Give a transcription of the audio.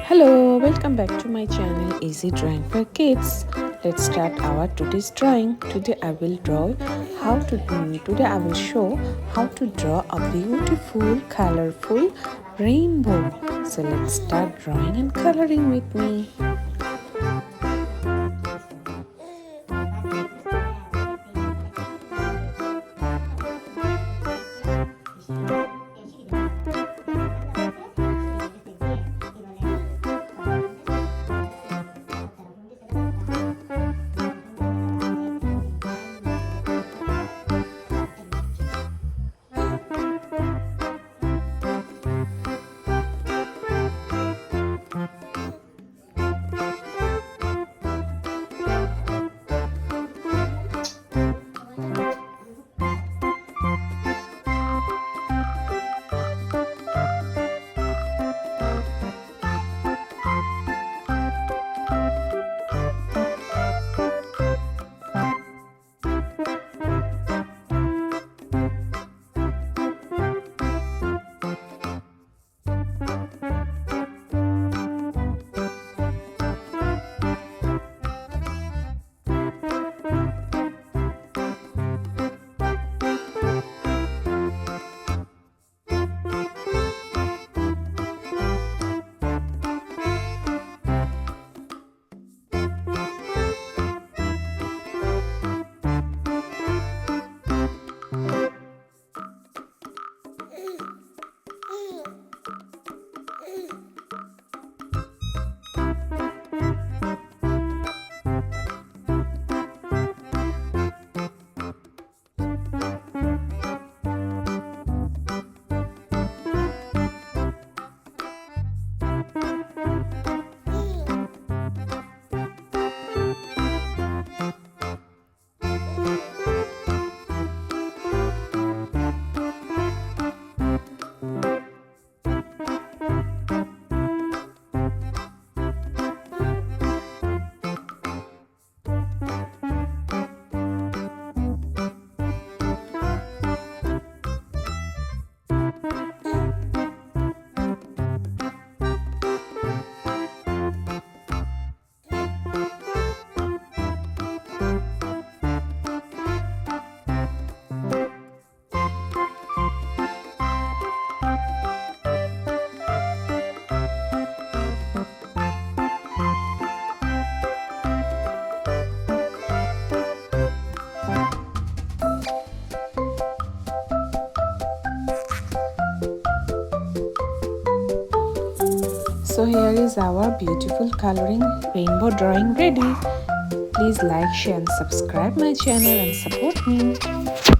Hello, welcome back to my channel Easy Drawing for Kids. Let's start our today's drawing. Today I will show how to draw a beautiful colorful rainbow. So let's start drawing and coloring with me. So here is our beautiful coloring rainbow drawing ready. Please like, share and subscribe my channel and support me.